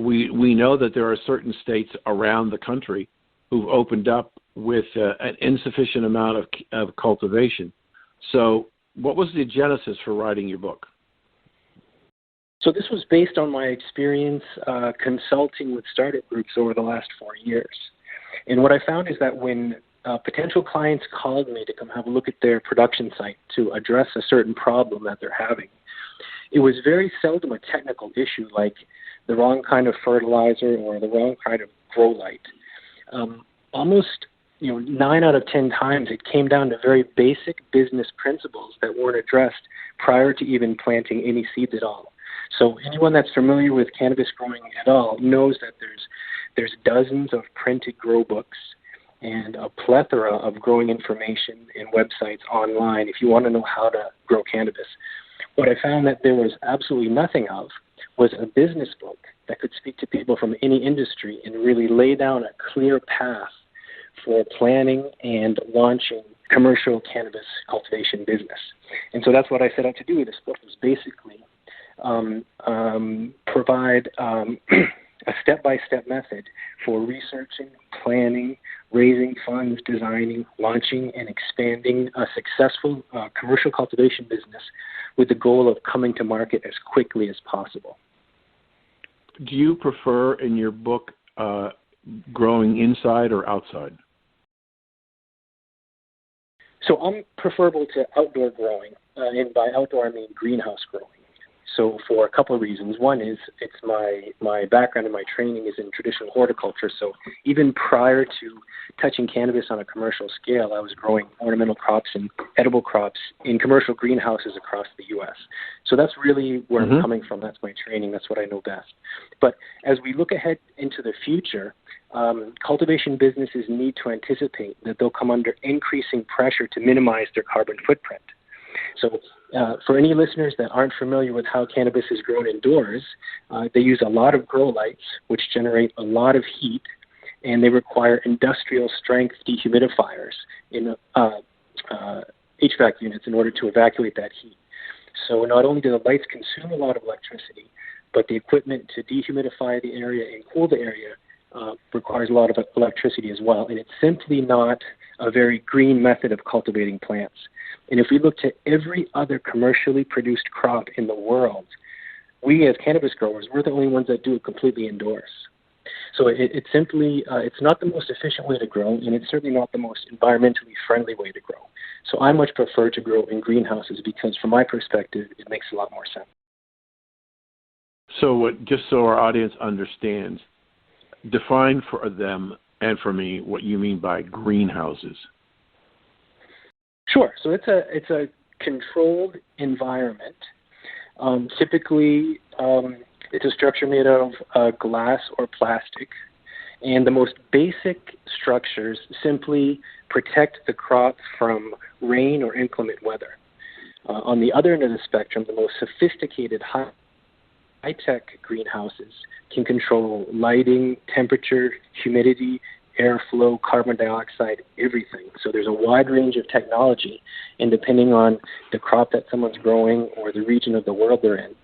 [SPEAKER 5] we know that there are certain states around the country who've opened up with an insufficient amount of cultivation. So what was the genesis for writing your book?
[SPEAKER 8] So this was based on my experience consulting with startup groups over the last 4 years. And what I found is that when potential clients called me to come have a look at their production site to address a certain problem that they're having, it was very seldom a technical issue like the wrong kind of fertilizer or the wrong kind of grow light. Almost 9 out of 10 times it came down to very basic business principles that weren't addressed prior to even planting any seeds at all. So anyone that's familiar with cannabis growing at all knows that there's dozens of printed grow books, and a plethora of growing information and websites online if you want to know how to grow cannabis. What I found that there was absolutely nothing of was a business book that could speak to people from any industry and really lay down a clear path for planning and launching commercial cannabis cultivation business. And so that's what I set out to do with this book, was basically provide a step-by-step method for researching, planning, raising funds, designing, launching, and expanding a successful commercial cultivation business with the goal of coming to market as quickly as possible.
[SPEAKER 5] Do you prefer in your book growing inside or outside?
[SPEAKER 8] So I'm preferable to outdoor growing, and by outdoor I mean greenhouse growing. So for a couple of reasons. One is it's my background and my training is in traditional horticulture. So even prior to touching cannabis on a commercial scale, I was growing ornamental crops and edible crops in commercial greenhouses across the U.S. So that's really where I'm coming from. That's my training. That's what I know best. But as we look ahead into the future, cultivation businesses need to anticipate that they'll come under increasing pressure to minimize their carbon footprint. So for any listeners that aren't familiar with how cannabis is grown indoors, they use a lot of grow lights, which generate a lot of heat, and they require industrial strength dehumidifiers in HVAC units in order to evacuate that heat. So not only do the lights consume a lot of electricity, but the equipment to dehumidify the area and cool the area requires a lot of electricity as well. And it's simply not a very green method of cultivating plants. And if we look to every other commercially produced crop in the world, we as cannabis growers, we're the only ones that do it completely indoors. So it's simply, it's not the most efficient way to grow, and it's certainly not the most environmentally friendly way to grow. So I much prefer to grow in greenhouses because from my perspective, it makes a lot more sense.
[SPEAKER 5] So just so our audience understands, define for them and for me what you mean by greenhouses.
[SPEAKER 8] Sure. So it's a controlled environment. Typically, it's a structure made out of glass or plastic, and the most basic structures simply protect the crop from rain or inclement weather. On the other end of the spectrum, the most sophisticated high-tech greenhouses can control lighting, temperature, humidity, airflow, carbon dioxide, everything. So there's a wide range of technology, and depending on the crop that someone's growing or the region of the world they're in,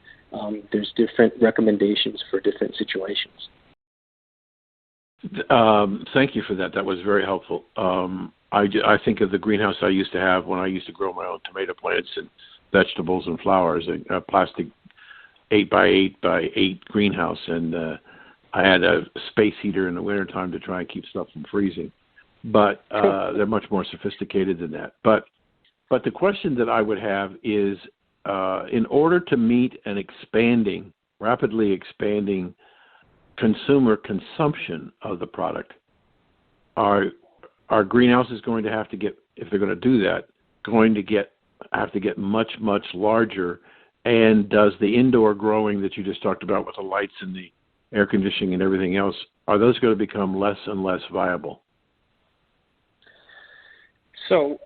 [SPEAKER 8] there's different recommendations for different situations.
[SPEAKER 5] Thank you for that. That was very helpful. I think of the greenhouse I used to have when I used to grow my own tomato plants and vegetables and flowers, a plastic 8x8x8 greenhouse, and I had a space heater in the wintertime to try and keep stuff from freezing. But they're much more sophisticated than that. But the question that I would have is, in order to meet an rapidly expanding consumer consumption of the product, are greenhouses going to have to get, if they're going to do that, have to get much, much larger? And does the indoor growing that you just talked about with the lights and the air conditioning and everything else, are those going to become less and less viable?
[SPEAKER 8] So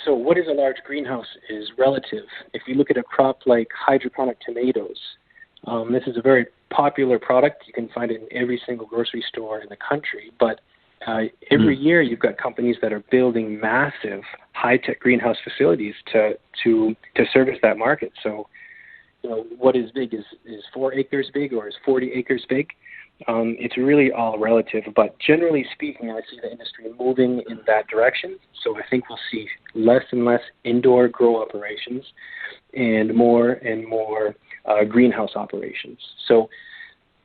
[SPEAKER 8] what is a large greenhouse is relative. If you look at a crop like hydroponic tomatoes, this is a very popular product. You can find it in every single grocery store in the country. But every year you've got companies that are building massive high-tech greenhouse facilities to service that market. So, what is big is 4 acres big or is 40 acres big? It's really all relative, but generally speaking, I see the industry moving in that direction. So I think we'll see less and less indoor grow operations and more greenhouse operations. So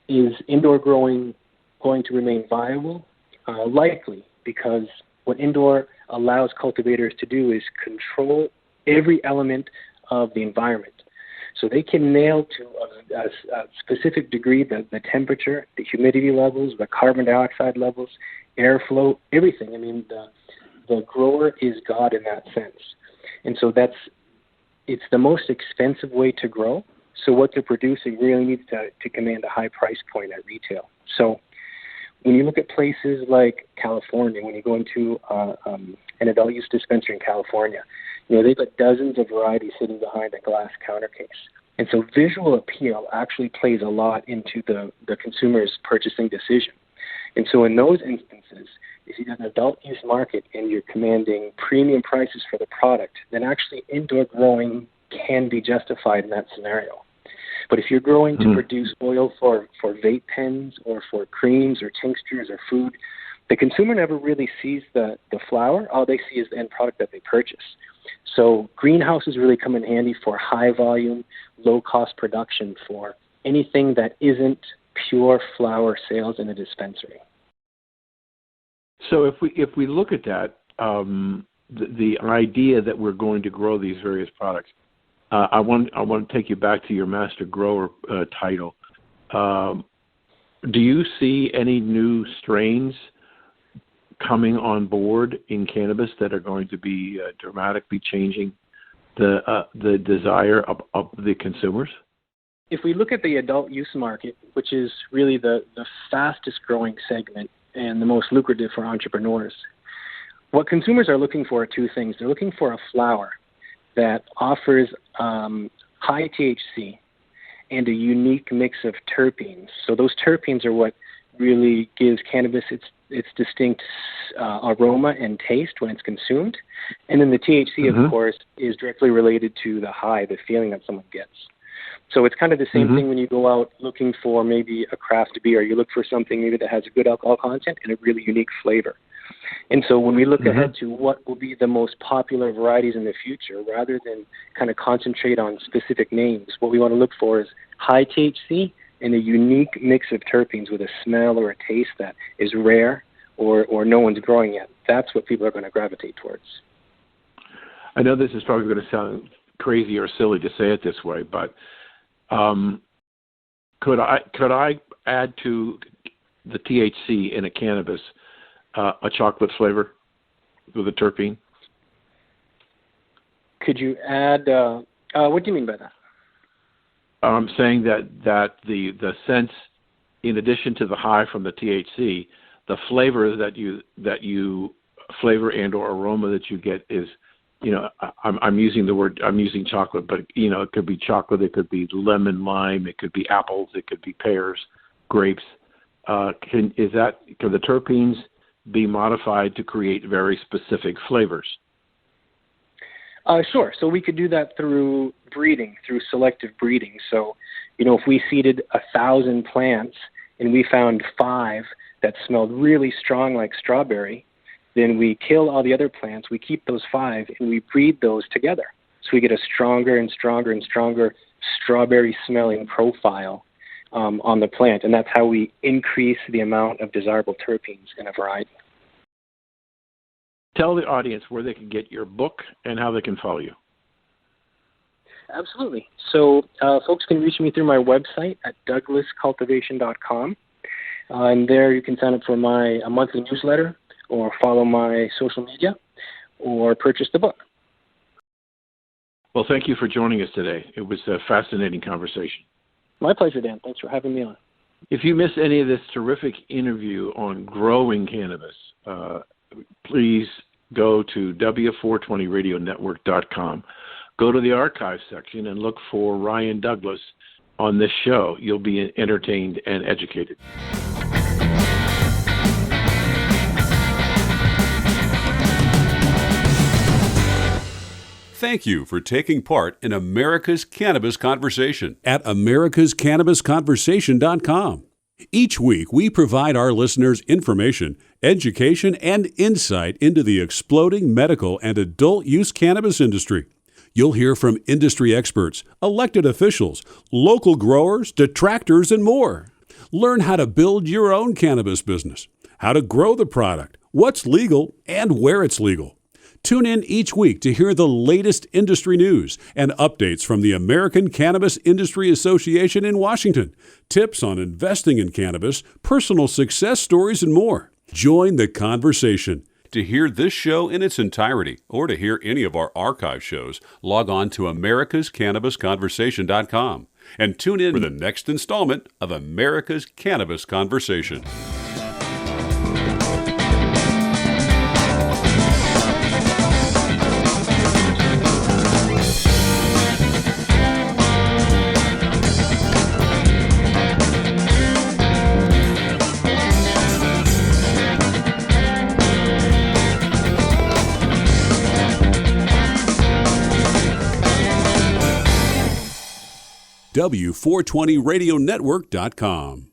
[SPEAKER 8] is indoor growing going to remain viable? Likely, because what indoor allows cultivators to do is control every element of the environment. So they can nail to a specific degree the temperature, the humidity levels, the carbon dioxide levels, airflow, everything. I mean, the grower is God in that sense. And so it's the most expensive way to grow. So what they're producing really needs to command a high price point at retail. So When you look at places like California, when you go into an adult use dispensary in California, they've got dozens of varieties sitting behind a glass counter case. And so visual appeal actually plays a lot into the consumer's purchasing decision. And so in those instances, if you've got an adult use market and you're commanding premium prices for the product, then actually indoor growing can be justified in that scenario. But if you're growing to produce oil for vape pens or for creams or tinctures or food, the consumer never really sees the flower. All they see is the end product that they purchase. So greenhouses really come in handy for high volume, low cost production for anything that isn't pure flower sales in a dispensary.
[SPEAKER 5] So if we look at that, the idea that we're going to grow these various products, I want to take you back to your master grower title. Do you see any new strains coming on board in cannabis that are going to be dramatically changing the desire of the consumers?
[SPEAKER 8] If we look at the adult use market, which is really the fastest growing segment and the most lucrative for entrepreneurs, what consumers are looking for are two things. They're looking for a flower that offers high THC and a unique mix of terpenes. So those terpenes are what really gives cannabis its distinct aroma and taste when it's consumed. And then the THC, of course, is directly related to the high, the feeling that someone gets. So it's kind of the same thing when you go out looking for maybe a craft beer. You look for something maybe that has a good alcohol content and a really unique flavor. And so when we look ahead to what will be the most popular varieties in the future, rather than kind of concentrate on specific names, what we want to look for is high THC and a unique mix of terpenes with a smell or a taste that is rare or no one's growing yet. That's what people are going to gravitate towards.
[SPEAKER 5] I know this is probably going to sound crazy or silly to say it this way, but could I add to the THC in a cannabis a chocolate flavor with a terpene?
[SPEAKER 8] Could you add? What do you mean by that?
[SPEAKER 5] I'm saying that the sense, in addition to the high from the THC, the flavor that you flavor and or aroma that you get is, I'm using chocolate, but it could be chocolate, it could be lemon, lime, it could be apples, it could be pears, grapes. Can the terpenes be modified to create very specific flavors?
[SPEAKER 8] Sure. So we could do that through breeding, through selective breeding. So, if we seeded 1,000 plants and we found 5 that smelled really strong like strawberry, then we kill all the other plants, we keep those 5, and we breed those together. So we get a stronger and stronger and stronger strawberry-smelling profile on the plant, and that's how we increase the amount of desirable terpenes in a variety.
[SPEAKER 5] Tell the audience where they can get your book and how they can follow you.
[SPEAKER 8] Absolutely. So folks can reach me through my website at douglascultivation.com. And there you can sign up for a monthly newsletter or follow my social media or purchase the book.
[SPEAKER 5] Well, thank you for joining us today. It was a fascinating conversation.
[SPEAKER 8] My pleasure, Dan. Thanks for having me on.
[SPEAKER 5] If you miss any of this terrific interview on growing cannabis, please go to W420radionetwork.com. Go to the archive section and look for Ryan Douglas on this show. You'll be entertained and educated.
[SPEAKER 1] Thank you for taking part in America's Cannabis Conversation at americascannabisconversation.com. Each week, we provide our listeners information, education, and insight into the exploding medical and adult use cannabis industry. You'll hear from industry experts, elected officials, local growers, detractors, and more. Learn how to build your own cannabis business, how to grow the product, what's legal, and where it's legal. Tune in each week to hear the latest industry news and updates from the American Cannabis Industry Association in Washington, tips on investing in cannabis, personal success stories, and more. Join the conversation. To hear this show in its entirety or to hear any of our archive shows, log on to americascannabisconversation.com and tune in for the next installment of America's Cannabis Conversation. W420radionetwork.com.